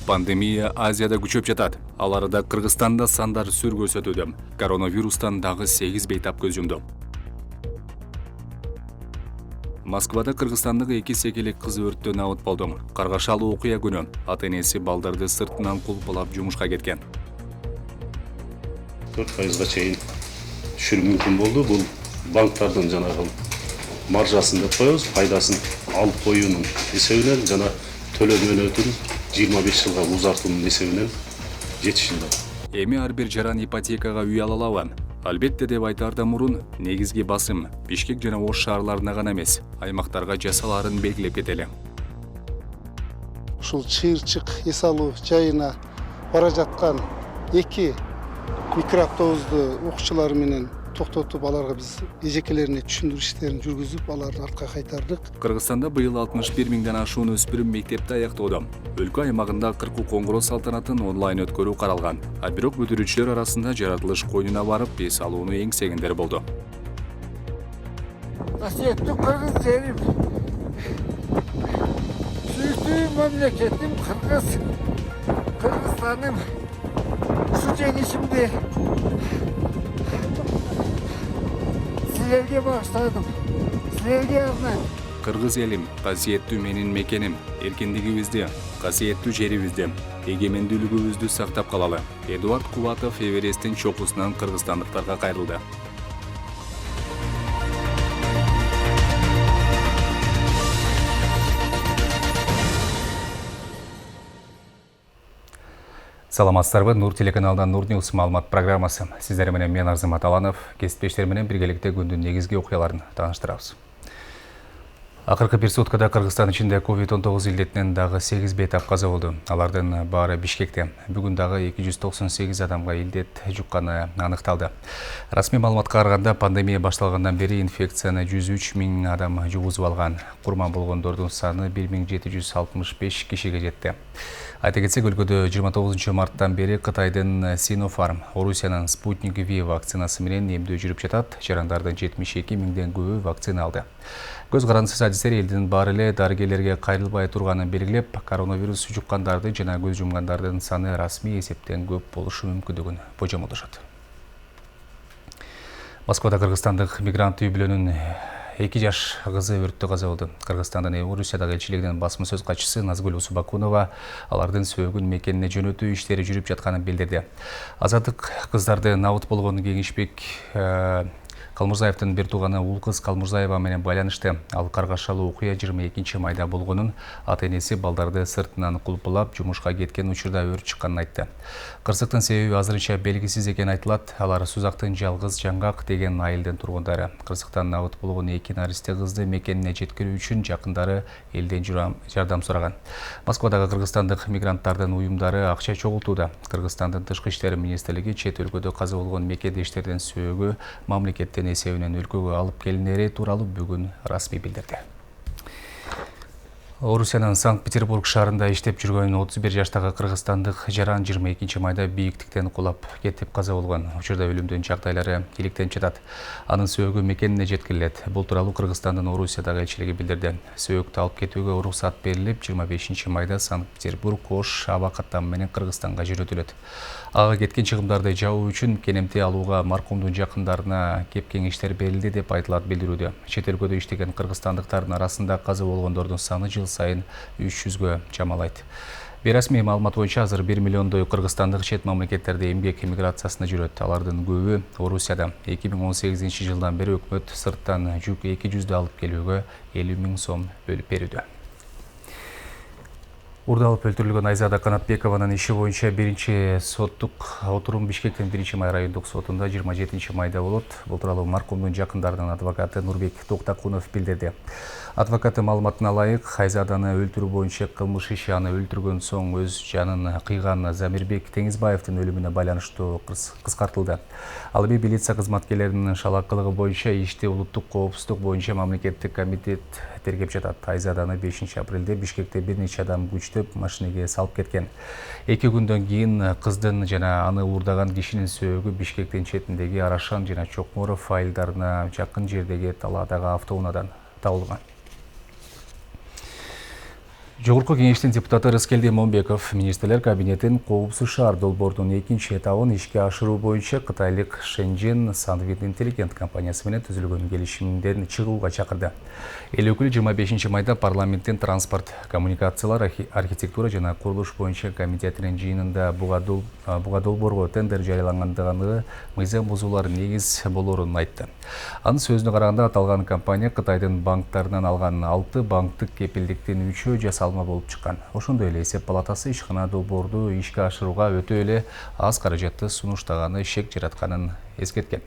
Пандемия Азияда күчөп жатат. Ал арада Кыргызстанда сандар сүр көрсөтүүдө. Коронавирустан дагы 8 бейтап көз жумду. Москвада кыргызстандык 2 секелек кыз өрттөн абыт болду. Каргашалуу окуя күнү. Ата-энеси балдарды сыртынан кулпулап жумушка кеткен. 4%га чейин түшүрүү мүмкүн болду. Бул банктардын жанагы маржасын деп коебуз, пайдасын алып коюунун эсебинен жана төлөө мөөнөтүн 25 жылга узартуунун эсебинен жетишилди. Эми ар бир жаран ипотекага үй ала алабы? Албетте деп айтаардан мурун негизги басым Бишкек жана Ош шаарларына гана эмес, аймактарга жасалаарын белгилеп кетели. Ушул чыйырчык эс алуу жайына бара жаткан 2 микроавтобусту окуучулар менен токтотуп, аларга биз эжекелерине түшүндүрүү иштерин жүргүзүп, аларды артка кайтардык. Кыргызстанда быйыл 61 миңден ашуун өспүрүм мектепти аяктоодо. Өлкө аймагында 40 коңгуроо салтанатын онлайн өткөрүү каралган. А бирок бүтүрүүчүлөр арасында жаратылыш койнуна барып эс алууну эңсегендер болду. Касиеттүү кыргыз жерим, сүйүктүү мамлекетим Кыргызстаным, ушу жеңишимди силерге багыштадым, силерге арнайм. Кыргыз элим, касиеттүү менин мекеним, эркиндигибизди, касиеттүү жерибизди, эгемендүүлүгүбүздү сактап калалы. Эдуард Кубатов Эвересттин чокусунан кыргызстандыктарга кайрылды. Саламатсыздарбы? Нур телеканалдан Нур Ньюс маалымат программасы. Сиздер менен мен Арзымат Аланов, кесиптештер менен биргеликте күндүн негизги окуяларын тааныштырабыз. Акыркы бир суткада Кыргызстан ичинде COVID-19 илдетинен дагы 8 бейтап каза болду. Алардын баары Бишкекте. Бүгүн дагы 298 адамга илдет жукканы аныкталды. Расмий маалыматка караганда, пандемия башталгандан бери инфекцияны 103 миң адам жугузуп алган. Курман болгондордун саны 1765 кишиге жетти. Айта кетсек, өлкөдө 29 марттан бери Кытайдын Sinopharm, Орусиянын Sputnik V вакцинасы менен эмдөө жүрүп жатат. Жарандардын 72 миңден көбү вакцина алды. Көз карандысыз адистер элдин баары эле дарыгерлерге кайрылбай турганын белгилеп, коронавирус жуккандарды жана көз жумгандардын саны расмий эсептен көп болушу мүмкүндүгүн божомолдошот. Москвада кыргызстандык мигрант үй бүлөнүн 2 жаш кызы өрттө каза болду. Кыргызстандын Орусиядагы элчилигинин басма сөз катчысы Назгүл Усубакунова алардын сөөгүн мекенине жөнөтүү иштери жүрүп жатканын билдирди. Азаттык кыздарды набыт болгон Кеңешбек Калмурзаевдин бир тууганы ул кыз Калмурзаева менен байланышты. Ал каргашалуу окуя 22 майда болгонун, ата-энеси балдарды сыртынан кулпулап жумушка кеткен учурда өрт чыкканын айтты. Кырсыктын себеби азырынча белгисиз экени айтылат. Алар Сузактын Жалгыз Жаңгак деген айылдын тургундары. Кырсыктан набыт болгон 2 наристе кызды мекенине жеткирүү үчүн жакындары элден жардам сураган. Москвадагы кыргызстандык мигранттардын уюмдары акча чогултууда. Кыргызстандын Тышкы иштер министрлиги чет өлкөдө каза болгон мекендештердин сөөгү мамлекеттен эсебинен өлкөгө алып келинери тууралуу бүгүн расмий билдирди. Орусиянын Санкт-Петербург шаарында иштеп жүргөн 31 жаштагы кыргызстандык жаран 22 майда бийиктиктен кулап кетип каза болгон. Учурда өлүмдүн жагдайлары иликтенип жатат. Анын сөөгү мекенине жеткирилет. Бул тууралуу Кыргызстандын Орусиядагы элчилиги билдирди. Сөөгүктү алып кетүүгө уруксат берилип, 25 майда Санкт-Петербург Ош аба каттамы менен Кыргызстанга жөнөтүлөт. Ага кеткен чыгымдарды жабуу үчүн кенемти алууга маркумдун жакындарына кеп кеңештер берилди деп айтылат билдирүүдө. Чет өлкөдө иштеген кыргызстандыктардын арасында каза болгондордун саны жыл сайын 300гө чамалайт. Бейрасмий маалымат боюнча азыр 1 миллиондой кыргызстандык чет мамлекеттерде эмгек миграциясына жүрөт. Алардын көбү Орусияда. 2018 жылдан бери өкмөт сырттан жүк 200дө алып келүүгө 50 миң сом бөлүп берүүдө. Урдалып өлтүрүлгөн Айзада Канатбекованын иши боюнча биринчи соттук отурум Бишкектин 1 райондук сотунда 27 майда болот. Бул тууралуу маркумдун жакындарынын адвокаты Нурбек Токтакунов билдирди. Адвокаты маалыматына ылайык, Айзаданы өлтүрүү боюнча кылмыш иши аны өлтүргөн соң өз жанын кыйган Замирбек Теңизбаевдин өлүмүнө байланыштуу кыскартылды. Ал эми милиция кызматкерлеринин шалакылыгы боюнча ишти улуттук коопсуздук боюнча мамлекеттик комитет тергеп жатат. Айзаданы 5 апрелде Бишкекте бир нече адам күчтөп машинеге салып кеткен. 2 күндөн кийин кыздын жана аны уурдаган кишинин сөөгү Бишкектин четиндеги Арашан жана Чокморов айылдарына жакын жердеги талаадагы автоунаадан табылган. Жогорку кеңештин депутаты Рыскелди Момбеков министрлер кабинетин Коопсуз шаар долбоордун экинчи этабын ишке ашыруу боюнча кытайлык Shenzhen Sunwin Intelligent компаниясы менен түзүлгөн келишимден чыгууга чакырды. Эл өкүлү 25 майда парламенттин транспорт, коммуникациялар, архитектура жана курулуш боюнча комитетинин жыйынында буга долбоорго тендер жарыялангандыгы мыйзам бузуулар негиз болоорун айтты. Анын сөзүнө караганда аталган компания Кытайдын банктарынан алган 6 банктык кепилдиктин 3-өө жасалма болуп чыккан. Ошондой эле эсеп палатасы ишкана долбоорду ишке ашырууга өтө эле аз каражатты сунуштаганы шек жаратканын эскерткен.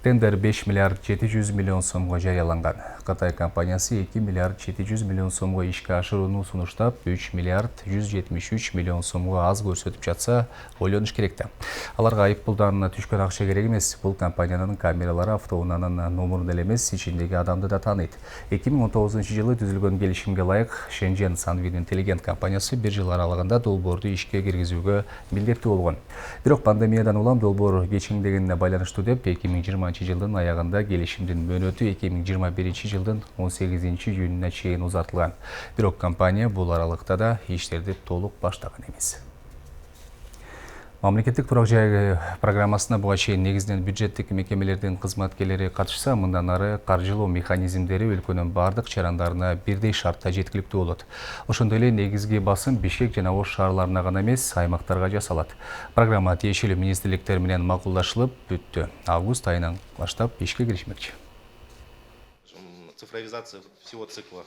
Тендер 5 миллиард 700 миллион сомго жарыяланган. Кытай компаниясы 2 миллиард 700 миллион сомго ишке ашырууну сунуштап, 3 миллиард 173 миллион сомго аз көрсөтүп жатса, ойлонуш керек да. Аларга айыппулдан түшкөн акча керек эмес. Бул компаниянын камералары автоунаанын номурун эле эмес, ичиндеги адамды да тааныйт. 2019-жылы түзүлгөн келишимге ылайык Shenzhen Sunwin Intelligent компаниясы 1 жыл аралыгында долбоорду ишке киргизүүгө милдеттүү болгон. Бирок пандемиядан улам долбоор кечиңдегенине байланыштуу деп 2020-жылдын аягында келишимдин мөөнөтү 2021 жылдын 18-июнуна чейин узартылган. Бирок компания бул аралыкта да иштерди толук баштаган эмес. Мамлекеттик турак жай программасына буга чейин негизинен бюджеттик мекемелердин кызматкерлери катышса, мындан ары каржылоо механизмдери өлкөнүн бардык чарандарына бирдей шартта жеткиликтүү болот. Ошондой эле негизги басым Бишкек жана Ош шаарларына гана эмес, аймактарга жасалат. Программа тиешелүү министрликтер менен макулдашылып бүттү. Август айынан баштап ишке киришмекчи. Цифровизация всего цикла.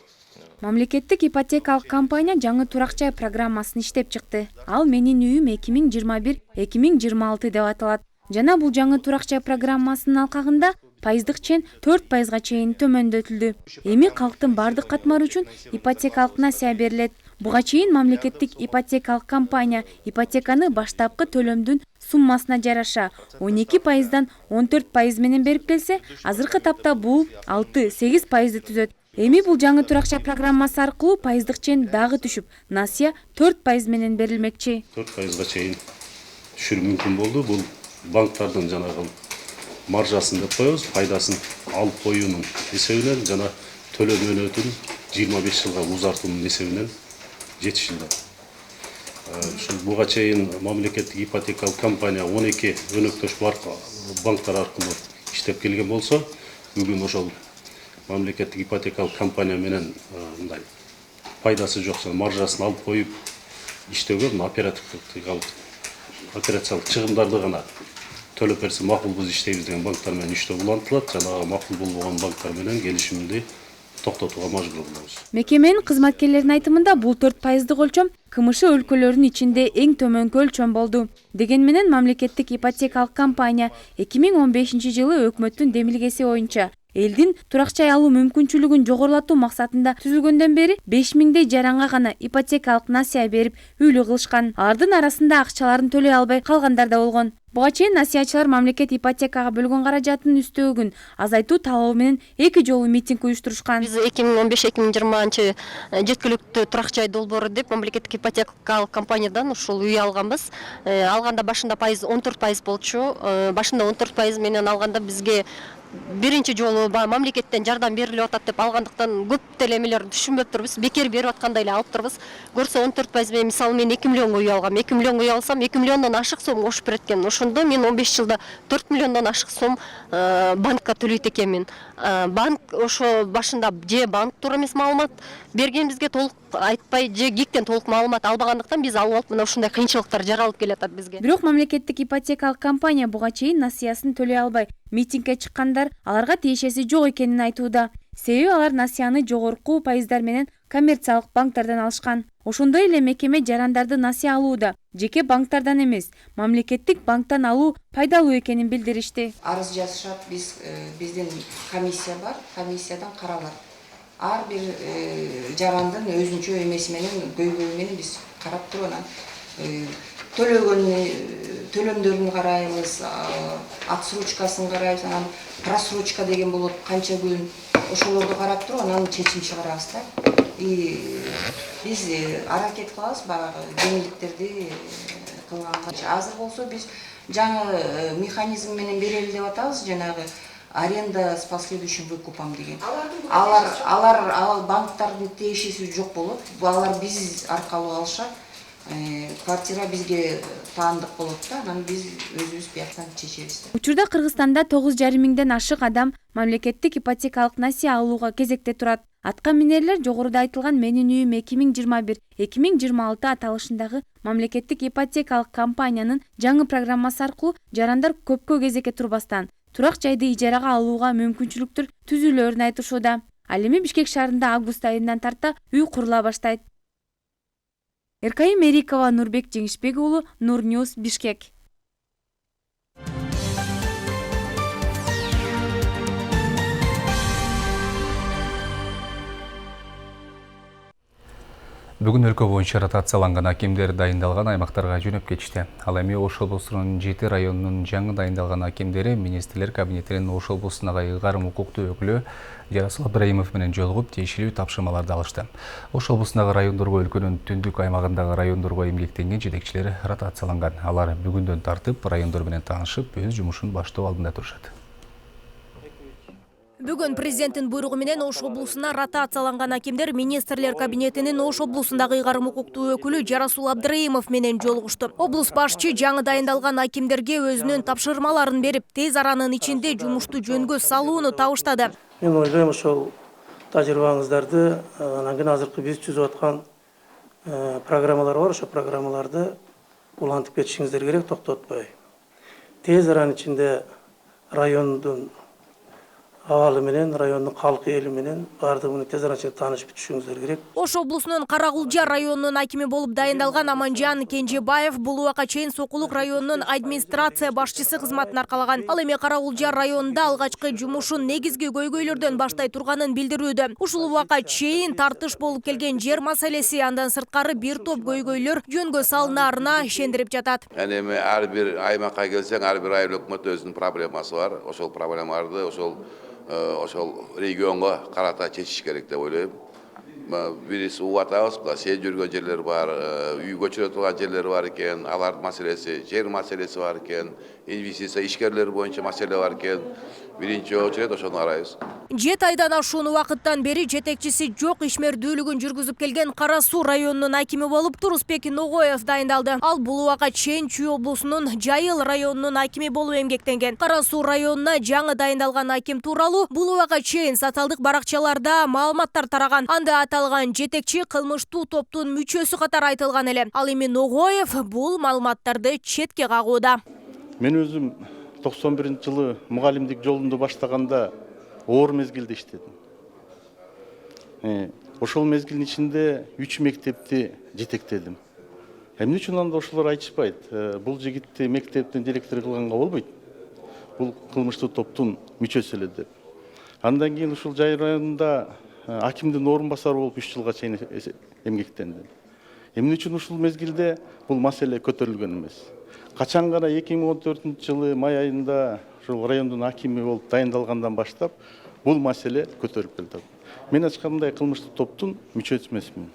Мамлекеттик ипотекалык компания жаңы турак жай программасын иштеп чыкты. Ал Менин үйүм 2021-2026 деп аталат. Жана бул жаңы турак жай программасынын алкагында пайыздык чен 4%га чейин төмөндөтүлдү. Эми калктын бардык катмары үчүн ипотекалык насыя берилет. Буга чейин мамлекеттик ипотекалык компания ипотеканы баштапкы төлөмдүн суммасына жараша 12%дан 14% менен берип келсе, азыркы тапта бул 6-8%ды түзөт. Эми бул жаңы турак жай программасы аркылуу пайыздык чен дагы түшүп, насыя 4% менен берилмекчи. 4%га чейин түшүрүү мүмкүн болду. Бул банктардын жанагы маржасын деп коебуз, пайдасын алып коюунун эсебинен жана төлөө мөөнөтүн 25 жылга узартуунун эсебинен жетишилди. Буга чейин мамлекеттик ипотекалык компания 12 өнөктөш банктар аркылуу иштеп келген болсо, бүгүн ошол мамлекеттик ипотекалык компания менен мындай пайдасы жок, маржасын алып коюп иштөөгө операциялык чыгымдарды гана төлөп берсе макул биз иштейбиз деген банктар менен иштөө улантылат. Жанагы макул болбогон банктар менен келишимди токтотууга мажбур болобуз. Мекеменин кызматкерлеринин айтымында бул 4%дык өлчөм КМШ өлкөлөрүнүн ичинде эң төмөнкү өлчөм болду. Деген менен мамлекеттик ипотекалык компания 2015-жылы өкмөттүн демилгеси боюнча элдин турак жай алуу мүмкүнчүлүгүн жогорулатуу максатында түзүлгөндөн бери 5000 жаранга гана ипотекалык насыя берип үйлүү кылышкан. Алардын арасында акчаларын төлөй албай калгандар да болгон. Буга чейин насыячылар мамлекет ипотекага бөлгөн каражатын үстөөгүн азайтуу талабы менен 2 жолу митинг уюштурушкан. Биз 2015-2020 жеткиликтүү турак жай долбоору деп мамлекеттик ипотекалык компаниядан ушул үй алганбыз. Алганда башында пайыз 14% болчу. Башында 14% менен алганда бизге биринчи жолу мамлекеттен жардам берилип атат деп алгандыктан көп деле эмелер түшүнбөп турбуз. Бекер берип аткандай эле алып турбуз. Көрсө 14% менен мисалы мен 2 миллионго үй алгам. 2 миллионго үй алсам 2 миллиондон ашык сом кошуп берет экен. Ошондо мен 15 жылда 4 миллиондон ашык сом банкка төлөйт экенмин. Банк ошо башында же банк туура эмес маалымат берген бизге толук айтпай, же ГИКтен толук маалымат албагандыктан биз алып алып мына ушундай кыйынчылыктар жаралып келатат бизге. Бирок мамлекеттик ипотекалык компания буга чейин насыясын төлөй албай митингге чыккандар аларга тиешеси жок экенин айтууда. Себеби алар насыяны жогорку пайыздар менен коммерциялык банктардан алышкан. Ошондой эле мекеме жарандарды насыя алууда жеке банктардан эмес, мамлекеттик банктан алуу пайдалуу экенин билдиришти. Арыз жазышат, биздин комиссия бар, комиссиядан каралат. Ар бир жарандын өзүнчө эмеси менен көйгөйү менен биз карап туруп анан төлөмдөрүн карайбыз, отсрочкасын карайбыз, анан просрочка деген болот, канча күн, ошолорду карап туруп анан чечим чыгарабыз да. Биз аракет кылабыз баягы жеңилдиктерди кылганга. Азыр болсо биз жаңы механизм менен берели деп атабыз, жанагы аренда с последующим выкупом деген. Алар банктардын тиешеси жок болот. Алар биз аркылуу алышат. Квартира бизге таандык болот да, анан биз өзүбүз бияктан чечебиз. Учурда Кыргызстанда 9,5 миңден ашык адам мамлекеттик ипотекалык насие алууга кезекте турат. Атка минерлер жогоруда айтылган Менин үйүм 2021-2026 аталышындагы мамлекеттик ипотекалык компаниянын жаңы программасы аркылуу жарандар көпкө кезекке турбастан турак жайды ижарага алууга мүмкүнчүлүктөр түзүлөөрүн айтышууда. Ал эми Бишкек шаарында август айынан тарта үй курула баштайт. Эркайым Мерикова, Нурбек Жеңишбек уулу, Нур Ньюс, Бишкек. Бүгүн өлкө боюнча ротацияланган акимдер дайындалган аймактарга жөнөп кетишти. Ал эми Ош облусунун 7 районунун жаңы дайындалган акимдери министрлер кабинетинин Ош облусундагы ыйгарым укуктуу өкүлү Жарасыл Абдрайымов менен жолугуп тиешелүү тапшырмаларды алышты. Ош облусундагы райондорго өлкөнүн түндүк аймагындагы райондорго эмгектенген жетекчилер ротацияланган. Алар бүгүндөн тартып райондор менен таанышып, өз жумушун баштоо алдында турушат. Бүгін президенттин буйругу менен Ош облусуна ротацияланган акимдер министрлер кабинетинин Ош облусундагы ыйгарым укуктуу өкүлү Жарасул Абдрайымов менен жолугушту. Облус башчы жаңы дайындалган акимдерге өзүнүн тапшырмаларын берип, тез аранын ичинде жумушту жөнгө салууну табыштады. Мен ойлойм, ошол тажрыйбаңыздарды анан кийин азыркы биз түзүп аткан программалар бар, ошол программаларды улантып кетишиңиздер керек, токтотпой. Тез аранын ичинде райондун абалы менен, райондун калкы эли менен баардыгы менен тез арача таанышып түшүңүздөр керек. Ош облусунун Карагулжа районунун акими болуп дайындалган Аманжан Кенжебаев бул убакка чейин Сокулук районунун администрация башчысы кызматын аркалаган. Ал эми Карагулжа районунда алгачкы жумушун негизги көйгөйлөрдөн баштай турганын билдирүүдө. Ушул убакка чейин тартыш болуп келген жер маселеси, андан сырткары бир топ көйгөйлөр жөнгө салынаарына ишендирип жатат. Эми ар бир аймакка келсең, ар бир айыл өкмөт өзүнүн проблемасы бар. Ошол проблемаларды ошол регионго карата чечиш керек деп ойлойм. Бириз угатабыз, сел жүргөн жерлер бар, үй көчүрө турган жерлер бар экен, алардын маселеси, жер маселеси бар экен, инвестиция ишкерлер боюнча маселе бар экен. Биринчи очередь ошону карайбыз. 7 айдан ашуун убакыттан бери жетекчиси жок ишмердүүлүгүн жүргүзүп келген Кара Суу районунун акими болуп Турусбек Ногоев дайындалды. Ал бул убакка чейин Чүй облусунун Жайыл районунун акими болуп эмгектенген. Кара Суу районуна жаңы дайындалган аким тууралуу бул убакка чейин социалдык баракчаларда маалыматтар тараган. Анда аталган жетекчи кылмыштуу топтун мүчөсү катары айтылган эле. Ал эми Ногоев бул маалыматтарды четке кагууда. Мен өзүм 91-жылы мугалимдик жолунду баштаганда оор мезгилде иштедим. Ошол мезгилдин ичинде 3 мектепти жетектедим. Эмне үчүн анда ошолор айтышпайт? Бул жигитти мектептин директору кылганга болбойт. Бул кылмыштуу топтун мүчөсү эле деп. Андан кийин ушул Жай районунда акимдин орун басары болуп 3 жылга чейин эмгектендим. Эмне үчүн ушул мезгилде бул маселе көтөрүлгөн эмес? Качан гана 2014-жылы май айында ушул райондун акими болуп дайындалгандан баштап бул маселе көтөрүлүп келди. Мен ачкандай кылмыштуу топтун мүчөсү эмесмин.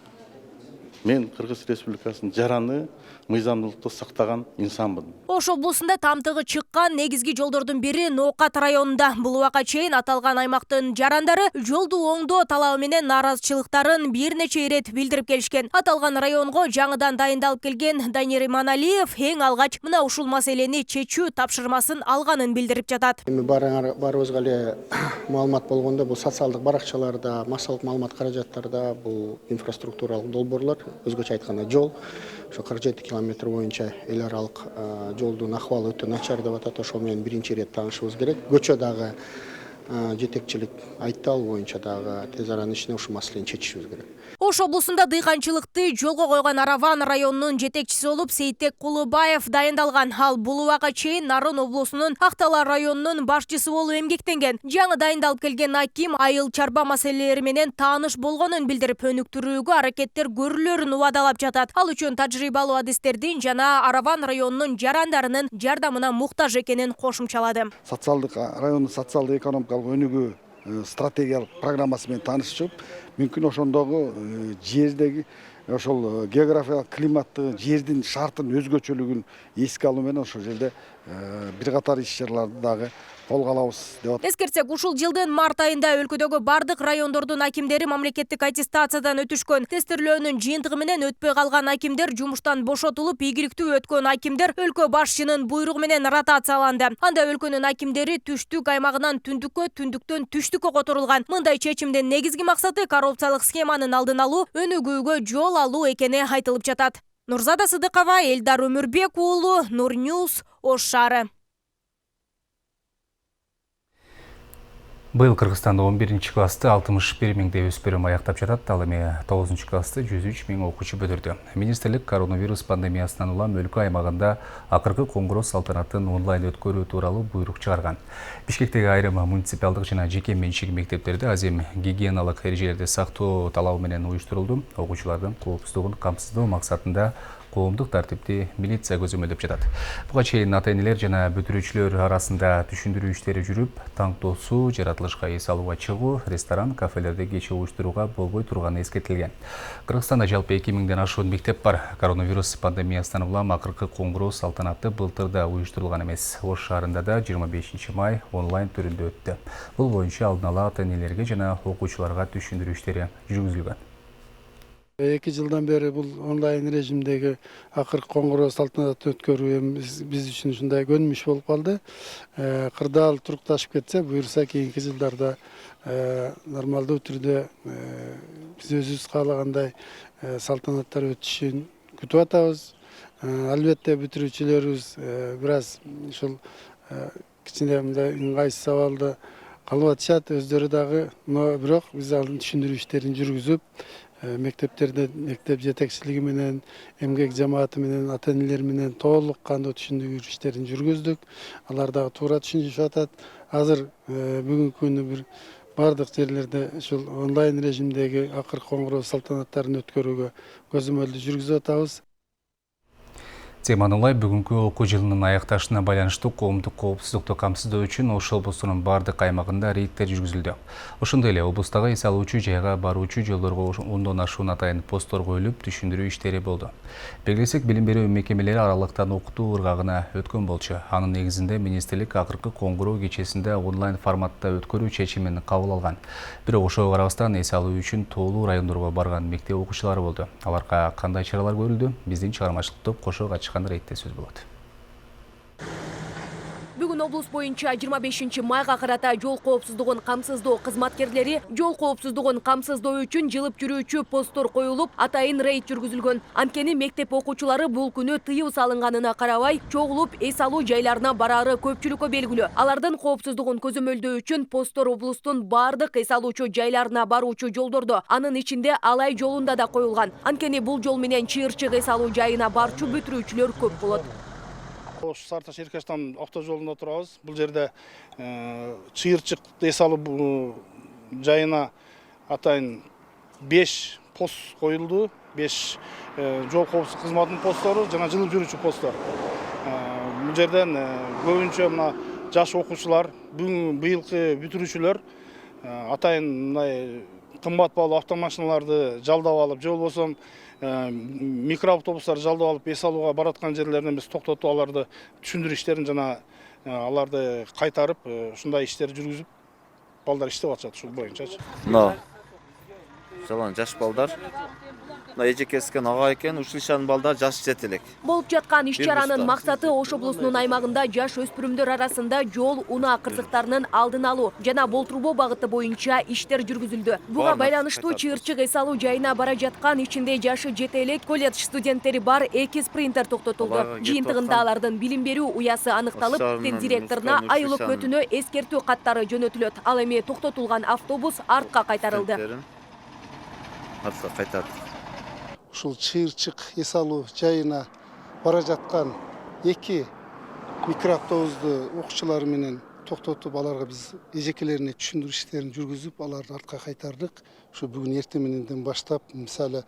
Мен Кыргыз Республикасынын жараны, мыйзамдуулукту сактаган инсанмын. Ош облусунда тамтыгы чыккан негизги жолдордун бири Ноокат районунда. Бул убакка чейин аталган аймактын жарандары жолду оңдоо талабы менен нааразычылыктарын бир нече ирет билдирип келишкен. Аталган районго жаңыдан дайындалып келген Данир Иманалиев эң алгач мына ушул маселени чечүү тапшырмасын алганын билдирип жатат. Эми баарыбызга эле маалымат болгондо бул социалдык баракчаларда, массалык маалымат каражаттарда бул инфраструктуралык долбоорлор, өзгөчө айтканда жол, ошо 47 километр боюнча эл аралык жолдун акыбалы өтө начар деп атат. Ошол менен биринчи ирет таанышыбыз керек. Көчө дагы жетекчилик айтты, ал боюнча дагы тез аранын ичинде ушул маселени чечишибиз керек. Ош облусунда дыйканчылыкты жолго койгон Араван районунун жетекчиси болуп Сейтек Кулубаев дайындалган. Ал бул убакка чейин Нарын облусунун Актала районунун башчысы болуп эмгектенген. Жаңы дайындалып келген аким айыл чарба маселелери менен тааныш болгонун билдирип, өнүктүрүүгө аракеттер көрүлөрүн убадалап жатат. Ал үчүн тажрыйбалуу адистердин жана Араван районунун жарандарынын жардамына муктаж экенин кошумчалады. Райондун социалдык экономикалык өнүгүү стратегиялык программасы менен таанышып, мүмкүн ошондогу жердеги ошол географиялык климатты, жердин шартын өзгөчөлүгүн эске алуу менен ошол жерде бир катар иш чараларды дагы колго алабыз деп атат. Эскертсек, ушул жылдын март айында өлкөдөгү бардык райондордун акимдери мамлекеттик аттестациядан өтүшкөн. Тестирлөөнүн жыйынтыгы менен өтпөй калган акимдер жумуштан бошотулуп, ийгиликтүү өткөн акимдер өлкө башчынын буйругу менен ротацияланды. Анда өлкөнүн акимдери түштүк аймагынан түндүккө, түндүктөн түштүккө которулган. Мындай чечимдин негизги максаты коррупциялык схеманын алдын алуу, өнүгүүгө жол алуу экени айтылып жатат. Нурзада Сыдыкова, Элдар Өмүрбек уулу, Нур-Ньюс, Ош шаары. Быйыл Кыргызстанда 11 классты 61 миңдей өспүрүм аяктап жатат, ал эми 9 классты 103 миң окуучу бүтүрдү. Министрлик коронавирус пандемиясынан улам өлкө аймагында акыркы коңгуроо салтанатын онлайн өткөрүү тууралуу буйрук чыгарган. Бишкектеги айрым муниципалдык жана жеке менчик мектептерде азем гигиеналык эрежелерди сактоо талабы менен уюштурулду. Окуучулардын коопсуздугун камсыздоо максатында коомдук тартипти милиция көзөмөлдөп жатат. Буга чейин ата-энелер жана бүтүрүүчүлөр арасында түшүндүрүү иштери жүрүп, таңтоосу, жаратылышка эс алууга чыгуу, ресторан, кафелерде кече уюштурууга болбой турганы эскертилген. Кыргызстанда жалпы 2000ден ашуун мектеп бар. Коронавирус пандемиясынан улам акыркы коңгуроо салтанаты былтырда уюштурулган эмес. Ош шаарында да 25 май онлайн түрүндө өттү. Бул боюнча алдын ала ата-энелерге жана окуучуларга түшүндүрүү иштери жүргүзүлгөн. 2 жылдан бери бул онлайн режимдеги акыркы коңгуроо салтанатын өткөрүү биз үчүн ушундай көнүмүш болуп калды. Кырдаал турукташып кетсе, буюрса кийинки жылдарда нормалдуу түрдө биз өзүбүз каалагандай салтанаттар өтүшүн күтүп атабыз. Албетте бүтүрүүчүлөрүбүз бир аз ушул кичине мындай ыңгайсыз абалда калып атышат өздөрү дагы, но бирок биз анын түшүндүрүү иштерин жүргүзүп, мектептерде мектеп жетекчилиги менен, эмгек жамааты менен, ата-энелер менен толук кандуу түшүндүрүү иштерин жүргүздүк. Алар дагы туура түшүнүшүп атат. Азыр бүгүнкү күнү бир бардык жерлерде ушул онлайн режимдеги акыркы коңгуроо салтанаттарын өткөрүүгө көзөмөлдү жүргүзүп атабыз. Теманылай бүгүнкү окуу жылынын аякташына байланыштуу коомдук коопсуздукту камсыздоо үчүн Ош облусунун бардык аймагында рейдтер жүргүзүлдү. Ошондой эле облустагы эс алуучу жайга баруучу жолдорго 10дон ашуун атайын посттор коюлуп, түшүндүрүү иштери болду. Белгилесек, билим берүү мекемелери аралыктан окутуу ыргагына өткөн болчу. Анын негизинде министрлик акыркы коңгуроо кечесинде онлайн форматта өткөрүү чечимин кабыл алган. Бирок ошого карабастан эс алуу үчүн тоолуу райондорго барган мектеп окуучулары болду. Аларга кандай чаралар көрүлдү? Биздин чыгармачылык топ кошо катышкан рейдте сөз болот. Бүгүн облус боюнча 25 майга карата жол коопсуздугун камсыздоо кызматкерлери жол коопсуздугун камсыздоо үчүн жылып жүрүүчү посттор коюлуп, атайын рейд жүргүзүлгөн. Анткени мектеп окуучулары бул күнү тыюу салынганына карабай, чогулуп эс алуу жайларына бараары көпчүлүккө белгилүү. Алардын коопсуздугун көзөмөлдөө үчүн посттор облустун бардык эс алуучу жайларына баруучу жолдордо, анын ичинде Алай жолунда да коюлган. Анткени бул жол менен Чыйырчык эс алуу жайына барчу бүтүрүүчүлөр көп болот. Ош Сарташ Эркаштан автожолунда турабыз. Бул жерде Чыйырчык эс алуу жайына атайын 5 пост коюлду. 5 жол коопсуздук кызматынын посттору жана жылып жүрүүчү посттор. Бул жерден көбүнчө мына жаш окуучулар, быйылкы бүтүрүүчүлөр атайын мындай кымбат баалуу автомашиналарды жалдап алып, же болбосо микроавтобустар жалдап алып эс алууга бараткан жерлерден биз токтотуп аларды түшүндүрүү иштерин жана аларды кайтарып, ушундай иштерди жүргүзүп, балдар иштеп атышат ушул боюнчачы. Жалаң жаш балдар. Эжекескен ага экен, ушул ишанын балдар жаш жете элек. Болуп жаткан иш-чаранын максаты Ош облусунун аймагында жаш өспүрүмдөр арасында жол унаа кырсыктарынын алдын алуу жана болтурбоо багыты боюнча иштер жүргүзүлдү. Буга байланыштуу Чыйырчык эс алуу жайына бара жаткан ичинде жашы жете элек колледж студенттери бар 2 спринтер токтотулду. Жыйынтыгында алардын билим берүү уясы аныкталып, тен директоруна айыл өкмөтүнө эскертүү каттары жөнөтүлөт. Ал эми токтотулган автобус артка кайтарылды. Артка кайтарды. Ушул Чыйырчык эс алуу жайына бара жаткан 2 микроавтобусту окуучулар менен токтотуп, аларга биз эжекелерине түшүндүрүү иштерин жүргүзүп, аларды артка кайтардык. Ушу бүгүн эртең мененден баштап, мисалы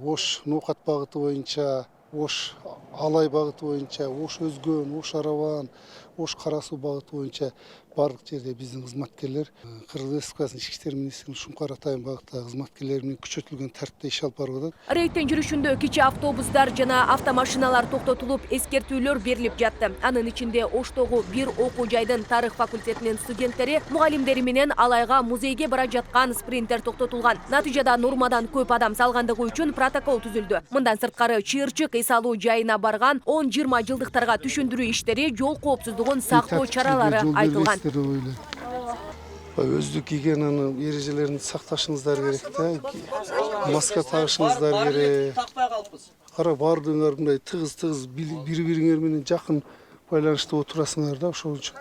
Ош Ноокат багыты боюнча, Ош Алай багыты боюнча, Ош Өзгөн, Ош Араван, Ош Кара Суу багыты боюнча барлық жерде биздин кызматкерлер Кыргыз Республикасынын Ички иштер министрлигинин Шумкар Атайын багыттагы кызматкерлери менен күчөтүлгөн тартипте иш алып барып атат. Рейдтен жүрүшүндө кичи автобустар жана автомашиналар токтотулуп, эскертүүлөр берилип жатты. Анын ичинде Оштогу бир окуу жайдын тарых факультетинин студенттери, мугалимдери менен Алайга музейге бара жаткан спринтер токтотулган. Натыйжада нормадан көп адам салгандыгы үчүн протокол түзүлдү. Мындан сырткары чыйырчык эс алуу жайына барган 10-20 жылдыктарга түшүндүрүү иштери, жол коопсуздугун сактоо чаралары айтылган. Өздүк гигиенанын эрежелерин сакташыңыздар керек да. Маска тагышыңыздар керек. Кара баардыгыңар мындай тыгыз бири-бириңер менен жакын байланышта отурасыңар да, ошол үчүн.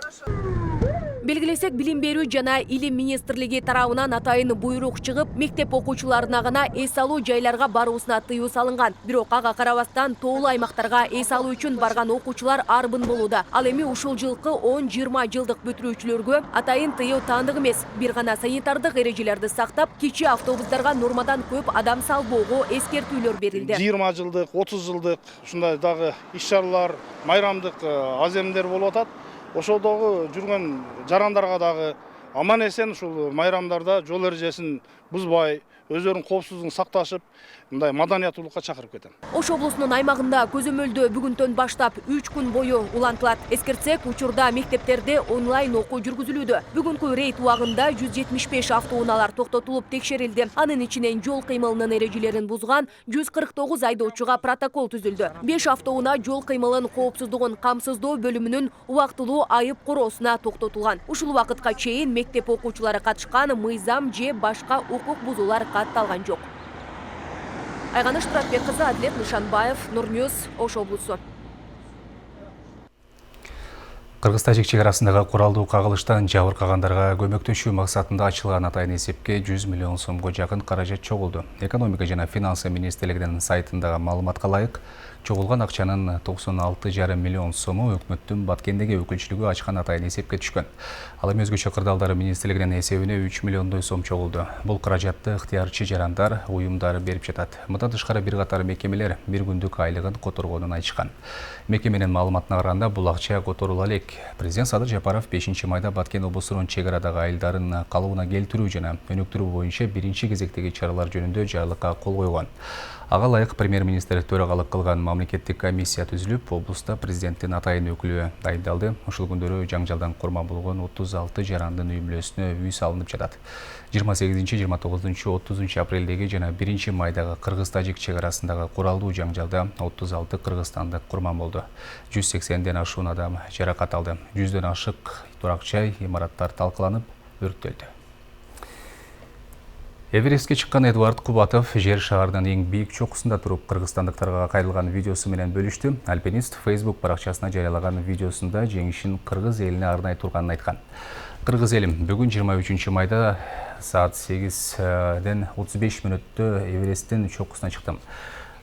Белгилесек, билим берүү жана илим министрлиги тарабынан атайын буйрук чыгып, мектеп окуучуларына гана эс алуу жайларга баруусуна тыюу салынган. Бирок ага карабастан тоолуу аймактарга эс алуу үчүн барган окуучулар арбын болууда. Ал эми ушул жылкы 10-20 жылдык бүтүрүүчүлөргө атайын тыюу таандык эмес. Бир гана санитардык эрежелерди сактап, кичи автобустарга нормадан көп адам салбоого эскертүүлөр берилди. 20 жылдык, 30 жылдык ушундай дагы иш-чаралар, майрамдык аземдер болуп атат. Ошодогу жүргөн жарандарга дагы аман эсен ушул майрамдарда жол эрежесин бузбай, өздөрүнүн коопсуздугун сакташып, мындай маданияттуулукка чакырып кетем. Ош облусунун аймагында көзөмөлдөө бүгүнтөн баштап 3 күн бою улантылат. Эскертсек, учурда мектептерде онлайн окуу жүргүзүлүүдө. Бүгүнкү рейд убагында 175 автоунаалар токтотулуп текшерилди. Анын ичинен жол кыймылынын эрежелерин бузган 149 айдоочуга протокол түзүлдү. 5 автоунаа жол кыймылын коопсуздугун камсыздоо бөлүмүнүн убактылуу айып короосуна токтотулган. Ушул убакытка чейин мектеп окуучулары катышкан мыйзам же башка укук бузуулар катталган жок. Айганыш Туратбек кызы, Адлет Нышанбаев, Нурньюз, Ош облусу. Кыргыз-Тажик чек арасындагы куралдуу кагылыштан жабыркагандарга көмөктөшүү максатында ачылган атайын эсепке 100 миллион сомго жакын каражат чогулду. Экономика жана финансы министрлигинин сайтындагы маалыматка ылайык, чогулган акчанын 96,5 миллион сому өкмөттүн Баткендеги өкүлчүлүгү ачкан атайын эсепке түшкөн. Ал эми өзгөчө кырдаалдары министрлигинин эсебине 3 миллиондой сом чогулду. Бул каражатты ыктыярчы жарандар, уюмдар берип жатат. Мындан тышкары бир катар мекемелер бир күндүк айлыгын которгонун айтышкан. Мекеменин маалыматына караганда бул акча которула элек. Президент Садыр Жапаров 5-майда Баткен облусунун чек арадагы айылдарын калыбына келтирүү жана өнүктүрүү боюнча биринчи кезектеги чаралар жөнүндө жарлыкка кол койгон. Ага ылайык премьер-министр төрагалык кылган мамлекеттик комиссия түзүлүп, облуста президенттин атайын өкүлү дайындалды. Ушул күндөрү жаңжалдан курман болгон 36 жарандын үй бүлөсүнө үй салынып жатат. 28, 29, 30 апрелдеги жана 1-майдагы Кыргыз-Тажик чек арасындагы куралдуу жаңжалда 36 кыргызстандык курман болду. 180ден ашуун адам жаракат алды. 100дөн ашык турак-жай, имараттар талкаланып, өрттөлдү. Эверестке чыккан Эдуард Кубатов жер шаарынын эң бийик чокусунда туруп кыргызстандыктарга кайрылган видеосу менен бөлүштү. Альпинист Facebook баракчасына жарыялаган видеосунда жеңишин кыргыз элине арнай турганын айткан. Кыргыз элим, бүгүн 23-майда саат 8ден 35 мүнөттө Эвересттин чокусуна чыктым.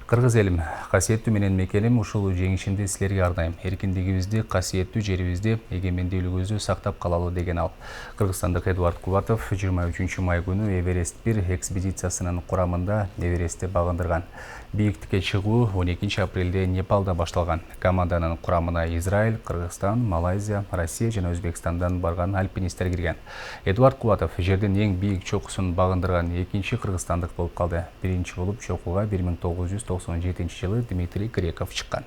Кыргыз элим, касиеттүү менен мекеним, ушул жеңишимди силерге арнайм. Эркиндигибизди, касиеттүү жерибизди, эгемендүүлүгүбүздү сактап калалы деген ал. Кыргызстандык Эдуард Кубатов 23-май күнү Эверест-1 экспедициясынын курамында Эверестти багындырган. Бийиктикке чыгуу 12 апрелде Непалда башталган. Команданын курамына Израиль, Кыргызстан, Малайзия, Россия жана Өзбекстандан барган альпинисттер кирген. Эдуард Кубатов жердин эң бийик чокусун багындырган экинчи кыргызстандык болуп калды. Биринчи болуп чокуга 1997-жылы Дмитрий Греков чыккан.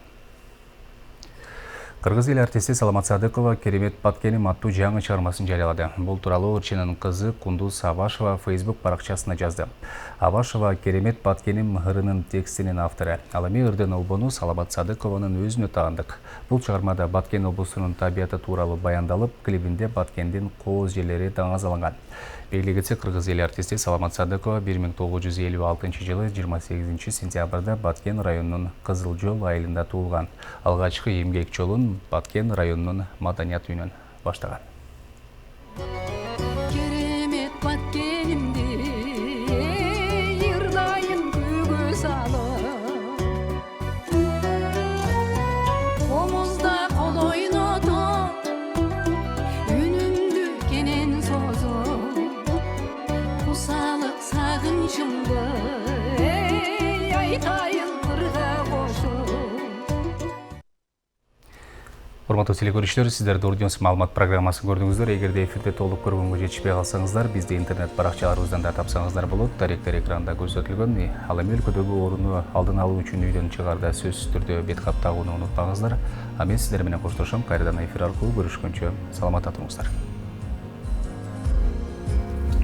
Кыргыз эл артисти Саламат Садыкова «Керемет Баткеним» аттуу жаңы чыгармасын жарыялады. Бул тууралуу ырчынын кызы Кундуз Абашева Facebook баракчасына жазды. Абашева «Керемет Баткеним» ырынын текстинин автору. Ал эми ырдын албону Саламат Садыкованын өзүнө таандык. Бул чыгармада Баткен облусунун табияты тууралуу баяндалып, клибинде Баткендин кооз жерлери даңазаланган. Белгилей кетсек, кыргыз эл артисти Саламат Садыкова 1956-жылы 28 сентябрда Баткен районунун Кызыл жол айылында туулган. Алгачкы эмгек жолун Баткен районунун маданият үйүнөн баштаган. Керемет Баткенимди ырдайын күйгө салып, комузда кол ойнотуп, үнүмдү кенен созуп, кусалык сагынчымды айтайын кырга кошуп. Урматтуу телекөрүүчүлөр, сиздер Дордионс маалымат программасын көрдүңүздөр. Эгерде эфирде толук көргөнгө жетишпей калсаңыздар, бизди интернет баракчаларыбыздан да тапсаңыздар болот. Даректер экранда көрсөтүлгөн. Ал эми өлкөдөгү орунду алдын алуу үчүн үйдөн чыгаарда сөзсүз түрдө бет кап тагууну унутпаңыздар. А мен сиздер менен коштошом. Кайрадан эфир аркылуу көрүшкөнчө саламатта туруңуздар.